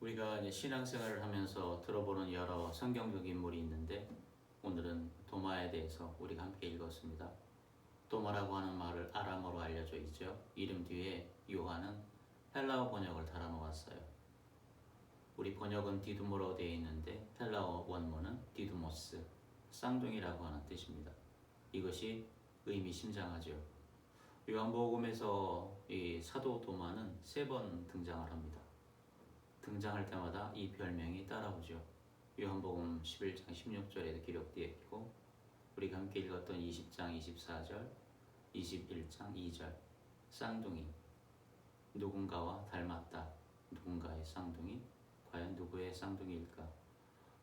우리가 이제 신앙생활을 하면서 들어보는 여러 성경적 인물이 있는데 오늘은 도마에 대해서 우리가 함께 읽었습니다. 도마라고 하는 말을 아람어로 알려져 있죠. 이름 뒤에 요한은 헬라어 번역을 달아놓았어요. 우리 번역은 디두모로 되어 있는데 헬라어 원문은 디두모스, 쌍둥이라고 하는 뜻입니다. 이것이 의미심장하죠. 요한복음에서 이 사도 도마는 3번 등장을 합니다. 등장할 때마다 이 별명이 따라오죠. 요한복음 11장 16절에도 기록되어 있고 우리가 함께 읽었던 20장 24절, 21장 2절 쌍둥이, 누군가와 닮았다. 누군가의 쌍둥이, 과연 누구의 쌍둥이일까?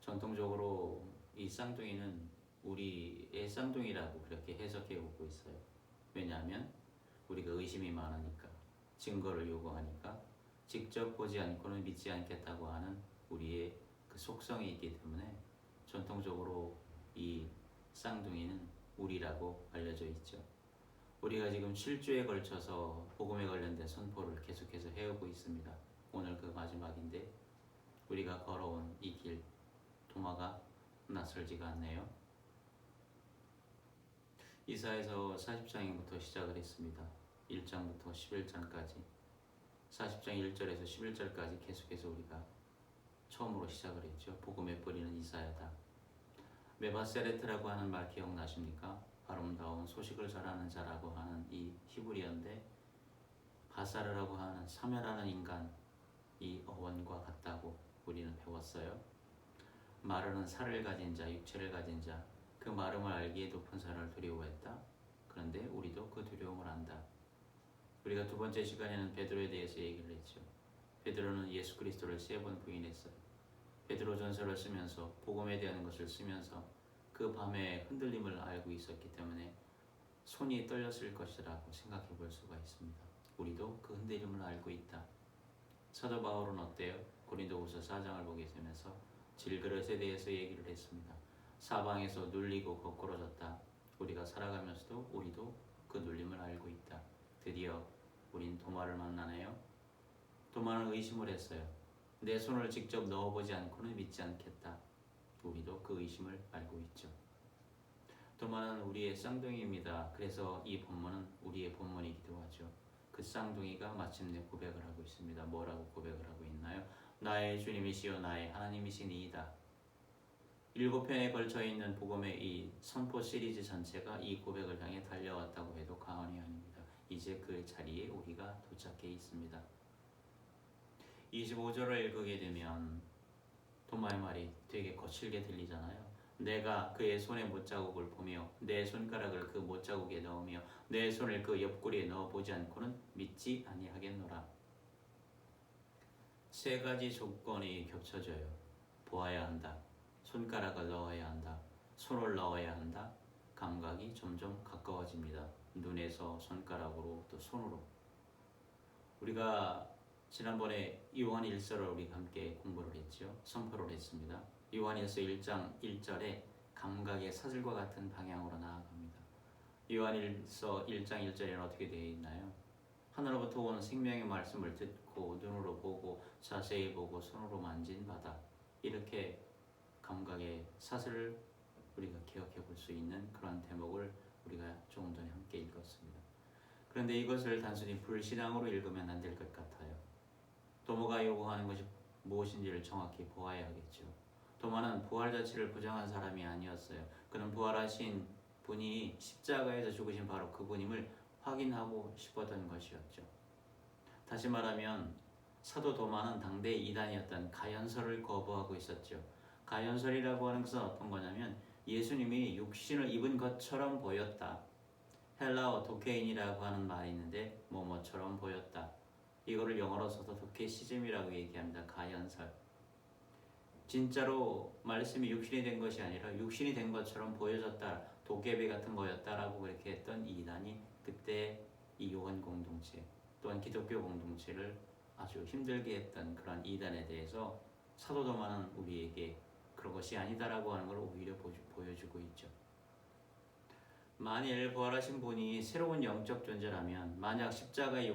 전통적으로 이 쌍둥이는 우리의 쌍둥이라고 그렇게 해석해 오고 있어요. 왜냐하면 우리가 의심이 많으니까, 증거를 요구하니까 직접 보지 않고는 믿지 않겠다고 하는 우리의 그 속성이 있기 때문에 전통적으로 이 쌍둥이는 우리라고 알려져 있죠. 우리가 지금 7주에 걸쳐서 복음에 관련된 선포를 계속해서 해오고 있습니다. 오늘 그 마지막인데 우리가 걸어온 이 길, 도마가 낯설지가 않네요. 이사야서 40장부터 시작을 했습니다. 1장부터 11장까지 40장 1절에서 11절까지 계속해서 우리가 처음으로 시작을 했죠. 복음의 뿌리는 이사야다. 메바세레트라고 하는 말 기억나십니까? 아름다운 소식을 전하는 자라고 하는 이 히브리어인데 바사르라고 하는 사멸하는 인간, 이 어원과 같다고 우리는 배웠어요. 마르는 살을 가진 자, 육체를 가진 자, 그 마름을 알기에 높은 산을 두려워했다. 그런데 우리도 그 두려움을 안다. 우리가 두 번째 시간에는 베드로에 대해서 얘기를 했죠. 베드로는 예수 그리스도를 3번 부인했어요. 베드로 전서를 쓰면서 복음에 대한 것을 쓰면서 그 밤에 흔들림을 알고 있었기 때문에 손이 떨렸을 것이라고 생각해 볼 수가 있습니다. 우리도 그 흔들림을 알고 있다. 사도 바울은 어때요? 고린도후서 4장을 보게 되면서 질그릇에 대해서 얘기를 했습니다. 사방에서 눌리고 거꾸러졌다. 우리가 살아가면서도 우리도 그 눌림을 알고 있다. 드디어 우린 도마를 만나네요. 도마는 의심을 했어요. 내 손을 직접 넣어보지 않고는 믿지 않겠다. 우리도 그 의심을 알고 있죠. 도마는 우리의 쌍둥이입니다. 그래서 이 본문은 우리의 본문이기도 하죠. 그 쌍둥이가 마침내 고백을 하고 있습니다. 뭐라고 고백을 하고 있나요? 나의 주님이시여 나의 하나님이시니이다. 7편에 걸쳐 있는 복음의 이 선포 시리즈 전체가 이 고백을 향해 달려왔다고 해도 과언이 아닙니다. 이제 그 자리에 우리가 도착해 있습니다. 25절을 읽게 되면 도마의 말이 되게 거칠게 들리잖아요. 내가 그의 손의 못자국을 보며 내 손가락을 그 못자국에 넣으며 내 손을 그 옆구리에 넣어보지 않고는 믿지 아니하겠노라. 3가지 조건이 겹쳐져요. 보아야 한다. 손가락을 넣어야 한다. 손을 넣어야 한다. 감각이 점점 가까워집니다. 눈에서 손가락으로 또 손으로. 우리가 지난번에 요한 1서를 우리가 함께 공부를 했죠. 선포를 했습니다. 요한 1서 1장 1절에 감각의 사슬과 같은 방향으로 나아갑니다. 요한 1서 1장 1절에는 어떻게 되어 있나요? 하늘로부터 오는 생명의 말씀을 듣고 눈으로 보고 자세히 보고 손으로 만진 바다. 이렇게 감각의 사슬을 우리가 기억해 볼 수 있는 그런 대목을 우리가 조금 전에 함께 읽었습니다. 그런데 이것을 단순히 불신앙으로 읽으면 안 될 것 같아요. 도마가 요구하는 것이 무엇인지를 정확히 보아야 하겠죠. 도마는 부활 자체를 부정한 사람이 아니었어요. 그는 부활하신 분이 십자가에서 죽으신 바로 그분임을 확인하고 싶었던 것이었죠. 다시 말하면 사도 도마는 당대 이단이었던 가연설을 거부하고 있었죠. 가연설이라고 하는 것은 어떤 거냐면 예수님이 육신을 입은 것처럼 보였다. 헬라어 도케인이라고 하는 말이 있는데 뭐뭐처럼 보였다. 이거를 영어로 써서 도케시즘이라고 얘기합니다. 가연설. 진짜로 말씀이 육신이 된 것이 아니라 육신이 된 것처럼 보여졌다. 도깨비 같은 거였다라고 그렇게 했던 이단이 그때 이 요한 공동체 또한 기독교 공동체를 아주 힘들게 했던 그런 이단에 대해서 사도 도마는 우리에게 그런 것이 아니다라고 하는 걸 오히려 보여주고 있죠. 만일 부활하신 분이 새로운 영적 존재라면, 만약 십자가의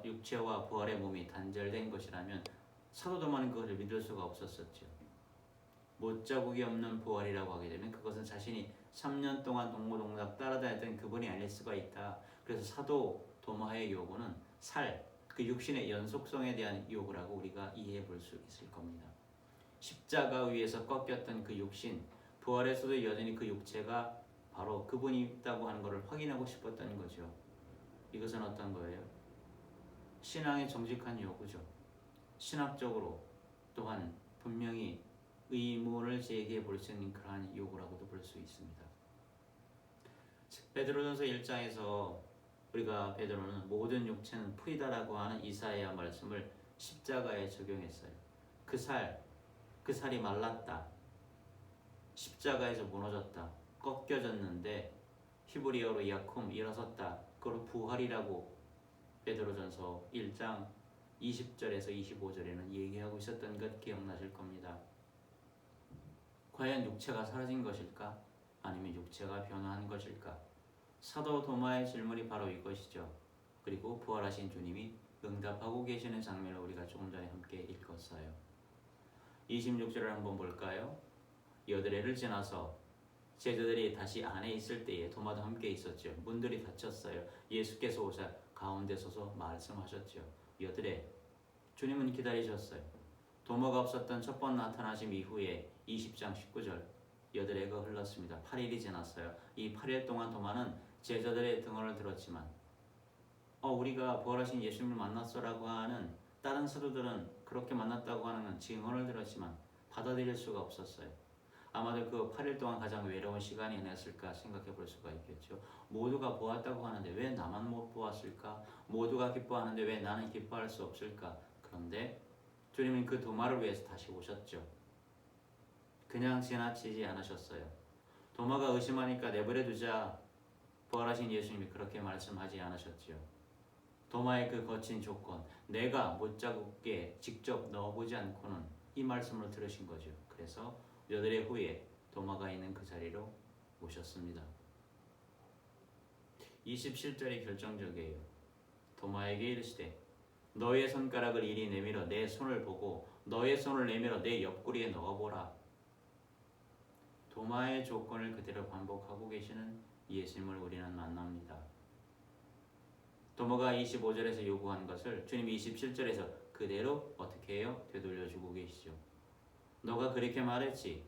육체와 부활의 몸이 단절된 것이라면 사도 도마는 그것을 믿을 수가 없었었죠. 못자국이 없는 부활이라고 하게 되면 그것은 자신이 3년 동안 동고동락 따라다녔던 그분이 아닐 수가 있다. 그래서 사도 도마의 요구는 그 육신의 연속성에 대한 요구라고 우리가 이해해 볼 수 있을 겁니다. 십자가 위에서 꺾였던 그 육신, 부활에서도 여전히 그 육체가 바로 그분이 있다고 하는 것을 확인하고 싶었던 거죠. 이것은 어떤 거예요? 신앙의 정직한 요구죠. 신학적으로 또한 분명히 의문을 제기해 볼 수 있는 그러한 요구라고도 볼 수 있습니다. 베드로전서 1장에서 우리가 베드로는 모든 육체는 풀이다라고 하는 이사야 말씀을 십자가에 적용했어요. 그 살이 말랐다. 십자가에서 무너졌다. 꺾여졌는데 히브리어로 야쿰 일어섰다. 그걸 부활이라고 베드로전서 1장 20절에서 25절에는 얘기하고 있었던 것 기억나실 겁니다. 과연 육체가 사라진 것일까? 아니면 육체가 변화한 것일까? 사도 도마의 질문이 바로 이것이죠. 그리고 부활하신 주님이 응답하고 계시는 장면을 우리가 조금 전에 함께 읽었어요. 26절을 한번 볼까요? 여드레를 지나서 제자들이 다시 안에 있을 때에 도마도 함께 있었죠. 문들이 닫혔어요. 예수께서 오사 가운데 서서 말씀하셨죠. 여드레, 주님은 기다리셨어요. 도마가 없었던 첫 번 나타나심 이후에 20장 19절 여드레가 흘렀습니다. 8일이 지났어요. 이 8일 동안 도마는 제자들의 등언을 들었지만 우리가 부활하신 예수님을 만났어라고 하는 다른 사도들은 그렇게 만났다고 하는 증언을 들었지만 받아들일 수가 없었어요. 아마도 그 8일 동안 가장 외로운 시간이 아니었을까 생각해 볼 수가 있겠죠. 모두가 보았다고 하는데 왜 나만 못 보았을까? 모두가 기뻐하는데 왜 나는 기뻐할 수 없을까? 그런데 주님은 그 도마를 위해서 다시 오셨죠. 그냥 지나치지 않으셨어요. 도마가 의심하니까 내버려 두자. 부활하신 예수님이 그렇게 말씀하지 않으셨지요. 도마의 그 거친 조건, 내가 못자국에 직접 넣어보지 않고는 이 말씀을 들으신 거죠. 그래서 여드레 후에 도마가 있는 그 자리로 모셨습니다. 27절이 결정적이에요. 도마에게 이르시되 너의 손가락을 이리 내밀어 내 손을 보고 너의 손을 내밀어 내 옆구리에 넣어보라. 도마의 조건을 그대로 반복하고 계시는 예수님을 우리는 만납니다. 도마가 25절에서 요구한 것을 주님이 27절에서 그대로 어떻게 해요? 되돌려주고 계시죠. 너가 그렇게 말했지.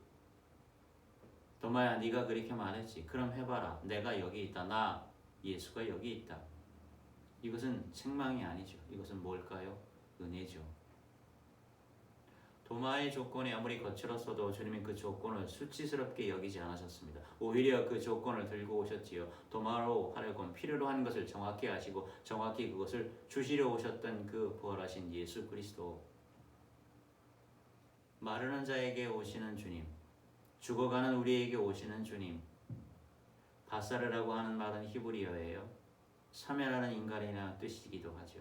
도마야, 네가 그렇게 말했지. 그럼 해봐라. 내가 여기 있다. 나 예수가 여기 있다. 이것은 책망이 아니죠. 이것은 뭘까요? 은혜죠. 도마의 조건이 아무리 거칠었어도 주님은 그 조건을 수치스럽게 여기지 않으셨습니다. 오히려 그 조건을 들고 오셨지요. 도마로 하려고 필요로 한 것을 정확히 아시고 정확히 그것을 주시려 오셨던 그 부활하신 예수 그리스도. 마르는 자에게 오시는 주님, 죽어가는 우리에게 오시는 주님. 바사르라고 하는 말은 히브리어예요. 사메라는 인간이라는 뜻이기도 하죠.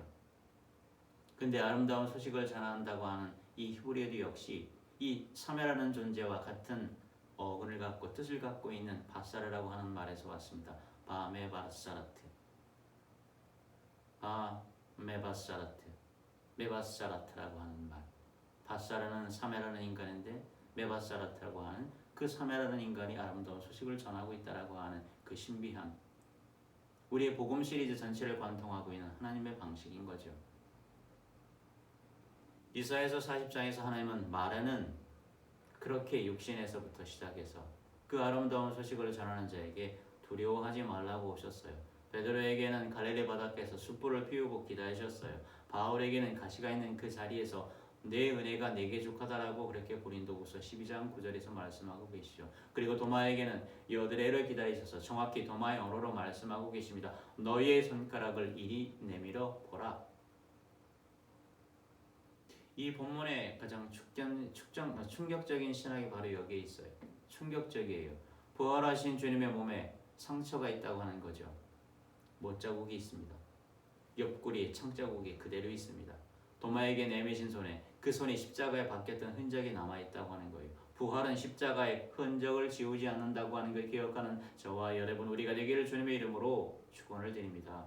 근데 아름다운 소식을 전한다고 하는 이 히브리어도 역시 이 사메라는 존재와 같은 어근을 갖고 뜻을 갖고 있는 바사르라고 하는 말에서 왔습니다. 바메바사라트, 메바사라트라고 하는 말. 바사르는 사메라는 인간인데 메바사라트라고 하는 그 사메라는 인간이 아름다운 소식을 전하고 있다라고 하는 그 신비함. 우리의 복음 시리즈 전체를 관통하고 있는 하나님의 방식인 거죠. 이사야서 40장에서 하나님은 말하는 그렇게 육신에서부터 시작해서 그 아름다운 소식을 전하는 자에게 두려워하지 말라고 오셨어요. 베드로에게는 갈릴리 바닷가에서 숯불을 피우고 기다리셨어요. 바울에게는 가시가 있는 그 자리에서 내 은혜가 내게 족하다라고 그렇게 고린도후서 12장 9절에서 말씀하고 계시죠. 그리고 도마에게는 여드레를 기다리셔서 정확히 도마의 언어로 말씀하고 계십니다. 너희의 손가락을 이리 내밀어 보라. 이 본문의 가장 충격적인 신학이 바로 여기에 있어요. 충격적이에요. 부활하신 주님의 몸에 상처가 있다고 하는 거죠. 못자국이 있습니다. 옆구리에 창자국이 그대로 있습니다. 도마에게 내미신 손에 그 손이 십자가에 박혔던 흔적이 남아있다고 하는 거예요. 부활은 십자가의 흔적을 지우지 않는다고 하는 걸 기억하는 저와 여러분 우리가 되기를 주님의 이름으로 축원을 드립니다.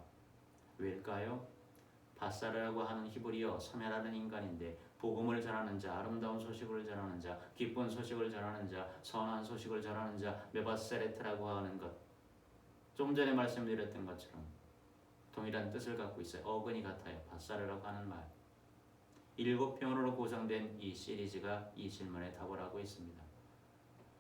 왜일까요? 바사르라고 하는 히브리어 사메라는 인간인데 복음을 전하는 자, 아름다운 소식을 전하는 자, 기쁜 소식을 전하는 자, 선한 소식을 전하는 자, 메바세레트라고 하는 것. 좀 전에 말씀드렸던 것처럼 동일한 뜻을 갖고 있어요. 어근이 같아요. 바사르라고 하는 말. 7편으로 구성된 이 시리즈가 이 질문에 답을 하고 있습니다.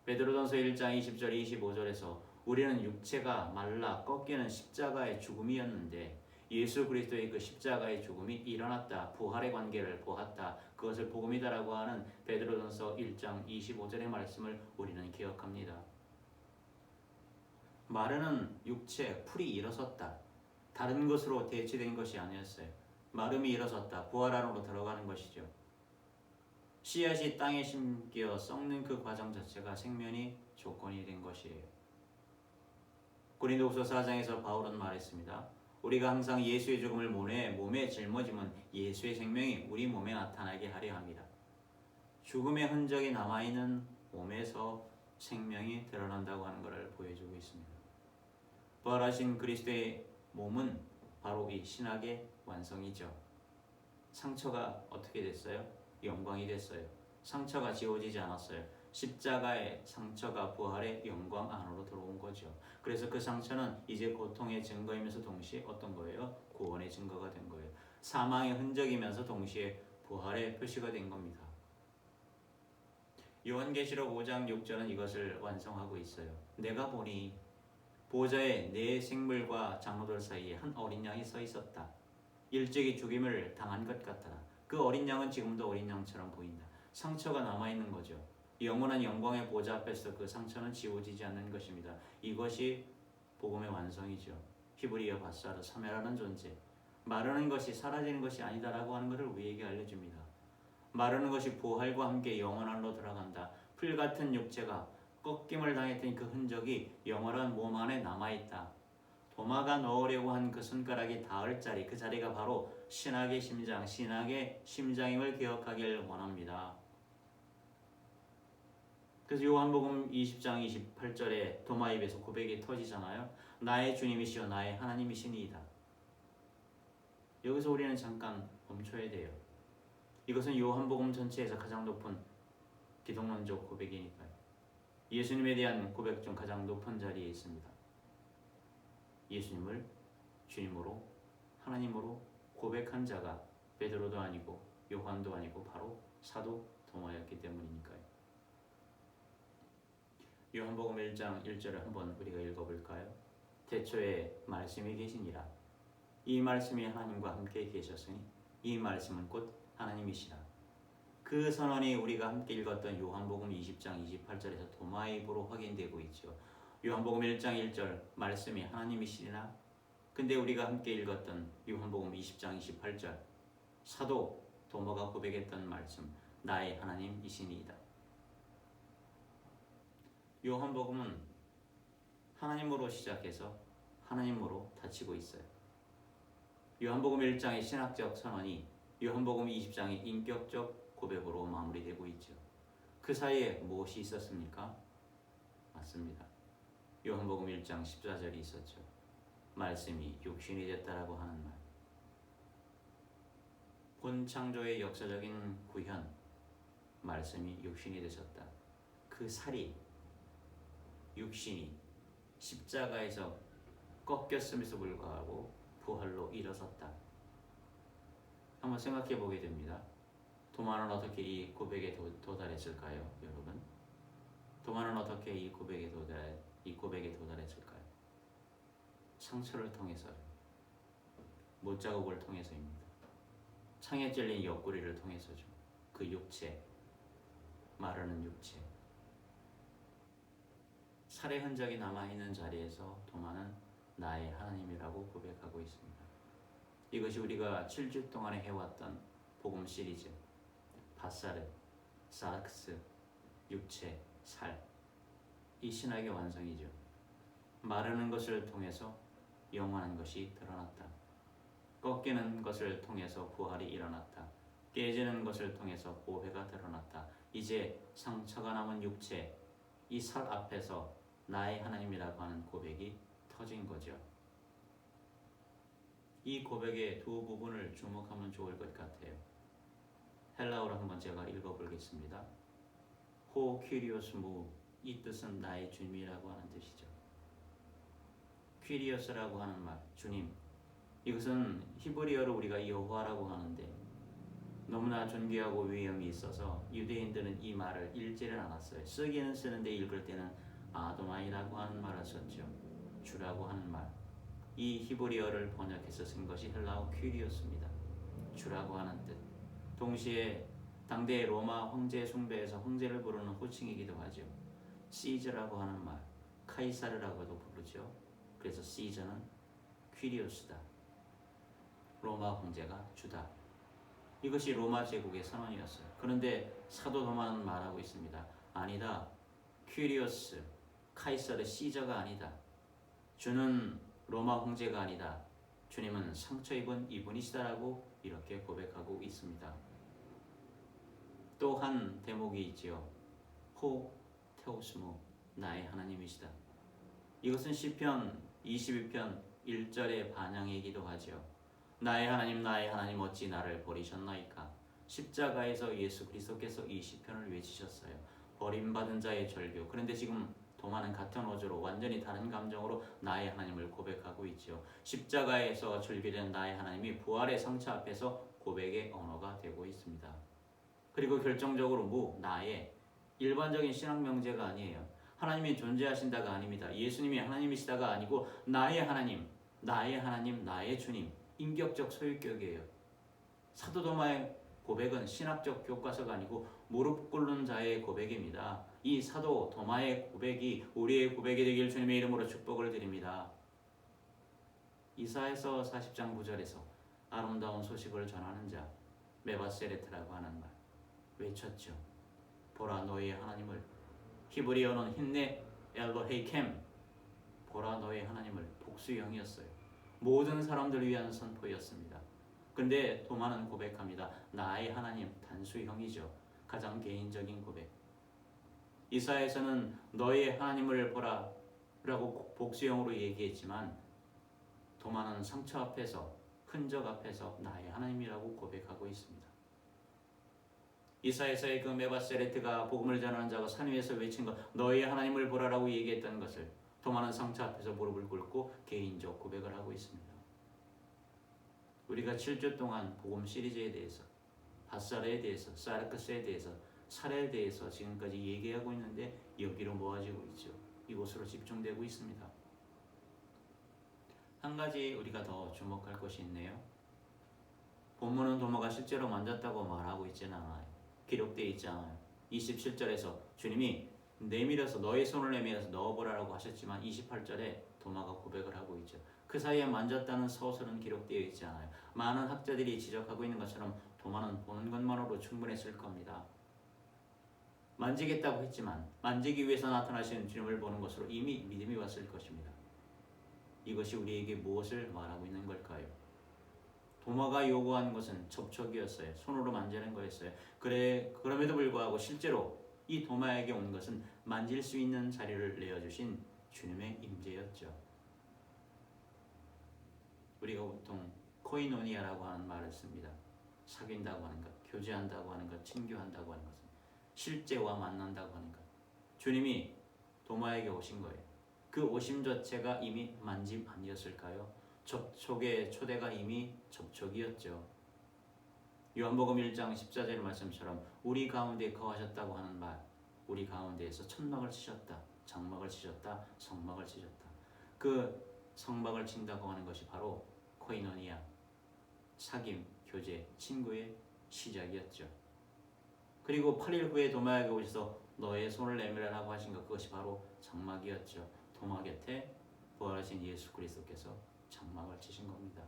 베드로전서 1장 20절 25절에서 우리는 육체가 말라 꺾이는 십자가의 죽음이었는데 예수 그리스도의 그 십자가의 죽음이 일어났다. 부활의 관계를 보았다. 그것을 복음이다라고 하는 베드로전서 1장 25절의 말씀을 우리는 기억합니다. 마르는 육체, 풀이 일어섰다. 다른 것으로 대체된 것이 아니었어요. 마름이 일어섰다. 부활 안으로 들어가는 것이죠. 씨앗이 땅에 심겨 썩는 그 과정 자체가 생명이 조건이 된 것이에요. 고린도후서 4장에서 바울은 말했습니다. 우리가 항상 예수의 죽음을 몸에 짊어지면 예수의 생명이 우리 몸에 나타나게 하려 합니다. 죽음의 흔적이 남아있는 몸에서 생명이 드러난다고 하는 것을 보여주고 있습니다. 부활하신 그리스도의 몸은 바로 이 신학의 완성이죠. 상처가 어떻게 됐어요? 영광이 됐어요. 상처가 지워지지 않았어요. 십자가의 상처가 부활의 영광 안으로 들어온 거죠. 그래서 그 상처는 이제 고통의 증거이면서 동시에 어떤 거예요? 구원의 증거가 된 거예요. 사망의 흔적이면서 동시에 부활의 표시가 된 겁니다. 요한계시록 5장 6절은 이것을 완성하고 있어요. 내가 보니 보좌에 네 생물과 장로들 사이에 한 어린 양이 서 있었다. 일찍이 죽임을 당한 것 같더라. 그 어린 양은 지금도 어린 양처럼 보인다. 상처가 남아있는 거죠. 영원한 영광의 보좌 앞에서 그 상처는 지워지지 않는 것입니다. 이것이 복음의 완성이죠. 히브리어 바사르, 사메라는 존재. 마르는 것이 사라지는 것이 아니다라고 하는 것을 우리에게 알려줍니다. 마르는 것이 부활과 함께 영원한로 들어간다. 풀 같은 육체가 꺾임을 당했던 그 흔적이 영원한 몸 안에 남아있다. 도마가 넣으려고 한 그 손가락이 닿을 자리, 그 자리가 바로 신학의 심장, 신학의 심장임을 기억하길 원합니다. 그래서 요한복음 20장 28절에 도마 입에서 고백이 터지잖아요. 나의 주님이시여 나의 하나님이시니이다. 여기서 우리는 잠깐 멈춰야 돼요. 이것은 요한복음 전체에서 가장 높은 기독론적 고백이니까요. 예수님에 대한 고백 중 가장 높은 자리에 있습니다. 예수님을 주님으로 하나님으로 고백한 자가 베드로도 아니고 요한도 아니고 바로 사도 도마였기 때문이니까요. 요한복음 1장 1절을 한번 우리가 읽어볼까요? 태초에 말씀이 계시니라. 이 말씀이 하나님과 함께 계셨으니 이 말씀은 곧 하나님이시라. 그 선언이 우리가 함께 읽었던 요한복음 20장 28절에서 도마의 입으로 확인되고 있죠. 요한복음 1장 1절 말씀이 하나님이시리나? 근데 우리가 함께 읽었던 요한복음 20장 28절 사도 도마가 고백했던 말씀 나의 하나님이시니이다. 요한복음은 하나님으로 시작해서 하나님으로 닫히고 있어요. 요한복음 1장의 신학적 선언이 요한복음 20장의 인격적 고백으로 마무리되고 있죠. 그 사이에 무엇이 있었습니까? 맞습니다. 요한복음 1장 14절이 있었죠. 말씀이 육신이 됐다라고 하는 말. 본창조의 역사적인 구현, 말씀이 육신이 되셨다. 그 살이 육신이 십자가에서 꺾였음에도 불구하고 부활로 일어섰다. 한번 생각해 보게 됩니다. 도마는 어떻게 이 고백에 도달했을까요, 여러분? 도마는 어떻게 이 고백에 도달했을까요? 상처를 통해서요. 못자국을 통해서입니다. 창에 찔린 옆구리를 통해서죠. 그 육체, 마르는 육체. 살의 흔적이 남아있는 자리에서 도마는 나의 하나님이라고 고백하고 있습니다. 이것이 우리가 7주 동안에 해왔던 복음 시리즈 바사르, 사르크스, 육체, 살. 이 신학의 완성이죠. 마르는 것을 통해서 영원한 것이 드러났다. 꺾이는 것을 통해서 부활이 일어났다. 깨지는 것을 통해서 보배가 드러났다. 이제 상처가 남은 육체, 이 살 앞에서 나의 하나님이라고 하는 고백이 터진 거죠. 이 고백의 두 부분을 주목하면 좋을 것 같아요. 헬라어로 한번 제가 읽어보겠습니다. 호 퀴리오스 무, 이 뜻은 나의 주님이라고 하는 뜻이죠. 퀴리오스라고 하는 말, 주님. 이것은 히브리어로 우리가 여호와라고 하는데 너무나 존귀하고 위엄이 있어서 유대인들은 이 말을 읽지를 않았어요. 쓰기는 쓰는데 읽을 때는 아도나이라고 하는 말을 썼죠. 주라고 하는 말. 이 히브리어를 번역해서 쓴 것이 헬라어 퀴리오스입니다. 주라고 하는 뜻. 동시에 당대 로마 황제 숭배에서 황제를 부르는 호칭이기도 하죠. 시저라고 하는 말, 카이사르라고도 부르죠. 그래서 시저는 퀴리오스다. 로마 황제가 주다. 이것이 로마 제국의 선언이었어요. 그런데 사도 도마는 말하고 있습니다. 아니다. 퀴리오스, 카이사르 시저가 아니다. 주는 로마 황제가 아니다. 주님은 상처 입은 이분이시다라고 이렇게 고백하고 있습니다. 또 한 대목이 있지요. 호 테오스모, 나의 하나님이시다. 이것은 시편 22편 1절의 반향이기도 하죠. 나의 하나님 어찌 나를 버리셨나이까. 십자가에서 예수 그리스도께서 이 시편을 외치셨어요. 버림받은 자의 절규. 그런데 지금 도마는 같은 어조로 완전히 다른 감정으로 나의 하나님을 고백하고 있죠. 십자가에서 절규된 나의 하나님이 부활의 상처 앞에서 고백의 언어가 되고 있습니다. 그리고 결정적으로 나의 일반적인 신앙 명제가 아니에요. 하나님이 존재하신다가 아닙니다. 예수님이 하나님이시다가 아니고 나의 하나님, 나의 주님, 인격적 소유격이에요. 사도 도마의 고백은 신학적 교과서가 아니고 무릎 꿇는 자의 고백입니다. 이 사도 도마의 고백이 우리의 고백이 되길 주님의 이름으로 축복을 드립니다. 이사야서 40장 9절에서 아름다운 소식을 전하는 자 메바세레트라고 하는 말 외쳤죠. 보라 너의 하나님을. 히브리어는 힌네 엘로헤이켐. 보라 너의 하나님을. 복수형이었어요. 모든 사람들을 위한 선포였습니다. 그런데 도마는 고백합니다. 나의 하나님, 단수형이죠. 가장 개인적인 고백. 이사야에서는 너의 하나님을 보라 라고 복수형으로 얘기했지만 도마는 상처 앞에서, 흔적 앞에서 나의 하나님이라고 고백하고 있습니다. 이사야서의 그 메바세레트가 복음을 전하는 자가 산 위에서 외친 것, 너의 하나님을 보라라고 얘기했던 것을 도마는 상처 앞에서 무릎을 꿇고 개인적 고백을 하고 있습니다. 우리가 7주 동안 복음 시리즈에 대해서, 바사르에 대해서, 사르크스에 대해서, 사례에 대해서 지금까지 얘기하고 있는데 여기로 모아지고 있죠. 이곳으로 집중되고 있습니다. 한 가지 우리가 더 주목할 것이 있네요. 본문은 도마가 실제로 만졌다고 말하고 있지는 않아요. 기록되어 있지 않아요. 27절에서 주님이 너의 손을 내밀어서 넣어보라라고 하셨지만 28절에 도마가 고백을 하고 있죠. 그 사이에 만졌다는 서술은 기록되어 있지 않아요. 많은 학자들이 지적하고 있는 것처럼 도마는 보는 것만으로 충분했을 겁니다. 만지겠다고 했지만 만지기 위해서 나타나시는 주님을 보는 것으로 이미 믿음이 왔을 것입니다. 이것이 우리에게 무엇을 말하고 있는 걸까요? 도마가 요구한 것은 접촉이었어요. 손으로 만지는 거였어요. 그럼에도 불구하고 실제로 이 도마에게 온 것은 만질 수 있는 자리를 내어주신 주님의 임재였죠. 우리가 보통 코이노니아라고 하는 말을 씁니다. 사귄다고 하는 것, 교제한다고 하는 것, 친교한다고 하는 것은 실제와 만난다고 하는 것. 주님이 도마에게 오신 거예요. 그 오심 자체가 이미 만짐 아니었을까요? 접촉의 초대가 이미 접촉이었죠. 요한복음 1장 14절 말씀처럼 우리 가운데 거하셨다고 하는 말, 우리 가운데에서 천막을 치셨다, 장막을 치셨다, 성막을 치셨다. 그 성막을 친다고 하는 것이 바로 코이노니아, 사귐, 교제, 친구의 시작이었죠. 그리고 8일 후에 도마에게 오셔서 너의 손을 내밀으라고 하신 것, 그것이 바로 장막이었죠. 도마 곁에 부활하신 예수 그리스도께서 장막을 치신 겁니다.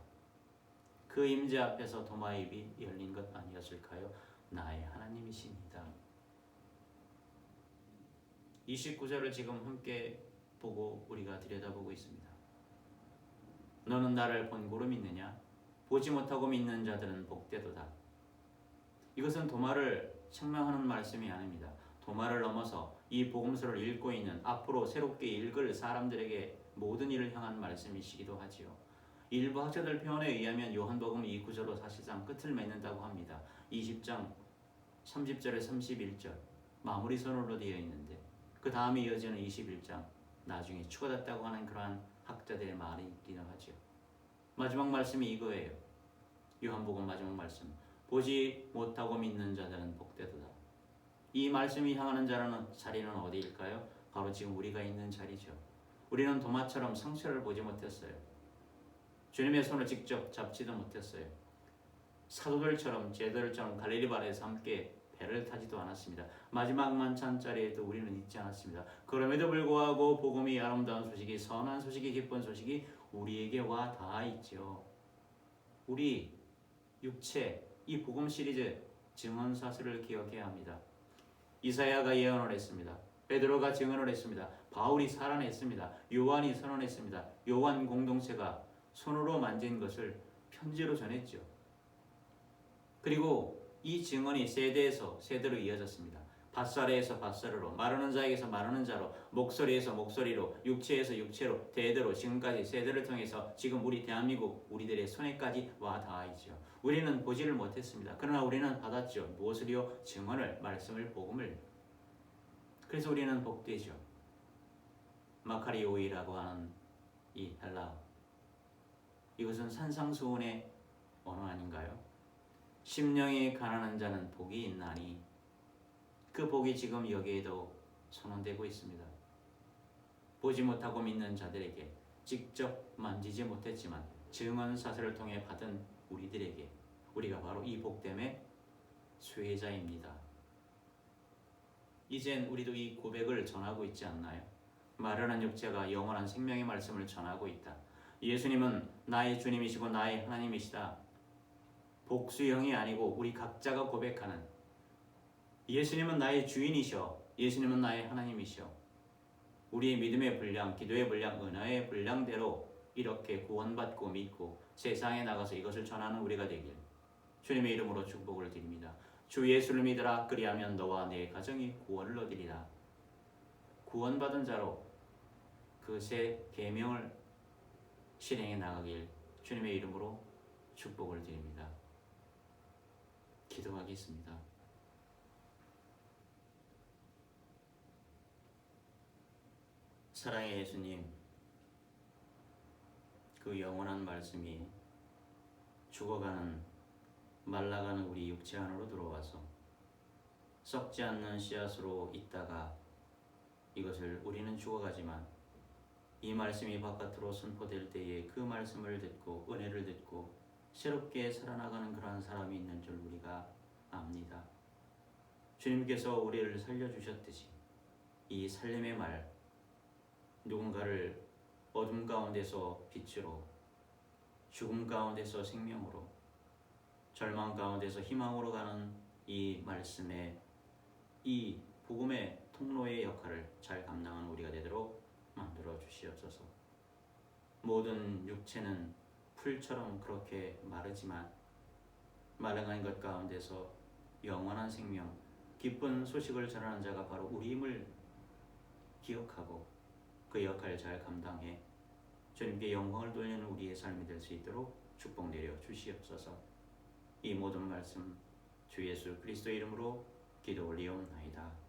그 임재 앞에서 도마의 입이 열린 것 아니었을까요? 나의 하나님이십니다. 29절을 지금 함께 보고 우리가 들여다보고 있습니다. 너는 나를 본고로 믿느냐? 보지 못하고 믿는 자들은 복되도다. 이것은 도마를 책망하는 말씀이 아닙니다. 도마를 넘어서 이 복음서를 읽고 있는 앞으로 새롭게 읽을 사람들에게 모든 일을 향한 말씀이시기도 하지요. 일부 학자들 표현에 의하면 요한복음 이 구절로 사실상 끝을 맺는다고 합니다. 20장 30절에 31절 마무리 선언으로 되어 있는데 그 다음에 이어지는 21장 나중에 추가됐다고 하는 그러한 학자들의 말이 있기는 하죠. 마지막 말씀이 이거예요. 요한복음 마지막 말씀. 보지 못하고 믿는 자들은 복되도다. 이 말씀이 향하는 자리는 어디일까요? 바로 지금 우리가 있는 자리죠. 우리는 도마처럼 상처를 보지 못했어요. 주님의 손을 직접 잡지도 못했어요. 사도들처럼 제자들처럼 갈릴리 바다에서 함께 배를 타지도 않았습니다. 마지막 만찬 자리에도 우리는 있지 않았습니다. 그럼에도 불구하고 복음이 아름다운 소식이 선한 소식이 기쁜 소식이 우리에게 와 닿아있죠. 우리 육체 이 복음 시리즈 증언사슬을 기억해야 합니다. 이사야가 예언을 했습니다. 베드로가 증언을 했습니다. 바울이 살아냈습니다. 요한이 선언했습니다. 요한 공동체가 손으로 만진 것을 편지로 전했죠. 그리고 이 증언이 세대에서 세대로 이어졌습니다. 밭사리에서 밭사리로, 마르는 자에게서 마르는 자로, 목소리에서 목소리로, 육체에서 육체로, 대대로 지금까지 세대를 통해서 지금 우리 대한민국 우리들의 손에까지 와 닿아있죠. 우리는 보지를 못했습니다. 그러나 우리는 받았죠. 무엇을요? 증언을, 말씀을, 복음을. 그래서 우리는 복되죠. 마카리오이라고 하는 이 헬라, 이것은 산상수훈의 언어 아닌가요? 심령이 가난한 자는 복이 있나니, 그 복이 지금 여기에도 선언되고 있습니다. 보지 못하고 믿는 자들에게, 직접 만지지 못했지만 증언사슬을 통해 받은 우리들에게, 우리가 바로 이 복됨의 수혜자입니다. 이젠 우리도 이 고백을 전하고 있지 않나요? 마련한 육체가 영원한 생명의 말씀을 전하고 있다. 예수님은 나의 주님이시고 나의 하나님이시다. 복수형이 아니고 우리 각자가 고백하는, 예수님은 나의 주인이셔. 예수님은 나의 하나님이셔. 우리의 믿음의 분량, 기도의 분량, 은혜의 분량대로 이렇게 구원받고 믿고 세상에 나가서 이것을 전하는 우리가 되길 주님의 이름으로 축복을 드립니다. 주 예수를 믿으라. 그리하면 너와 네 가정이 구원을 얻으리라. 구원받은 자로 그 새 계명을 실행해 나가길 주님의 이름으로 축복을 드립니다. 기도하겠습니다. 사랑의 예수님, 그 영원한 말씀이 죽어가는, 말라가는 우리 육체 안으로 들어와서 썩지 않는 씨앗으로 있다가 이것을 우리는 죽어가지만 이 말씀이 바깥으로 선포될 때에 그 말씀을 듣고 은혜를 듣고 새롭게 살아나가는 그러한 사람이 있는 줄 우리가 압니다. 주님께서 우리를 살려주셨듯이 이 살림의 말, 누군가를 어둠 가운데서 빛으로, 죽음 가운데서 생명으로, 절망 가운데서 희망으로 가는 이 말씀의, 이 복음의 통로의 역할을 잘 감당하는 우리가 되도록 만들어 주시옵소서. 모든 육체는 풀처럼 그렇게 마르지만 마르는 것 가운데서 영원한 생명, 기쁜 소식을 전하는 자가 바로 우리임을 기억하고 그 역할을 잘 감당해 주님께 영광을 돌리는 우리의 삶이 될 수 있도록 축복 내려 주시옵소서. 이 모든 말씀 주 예수 그리스도의 이름으로 기도 올리옵나이다.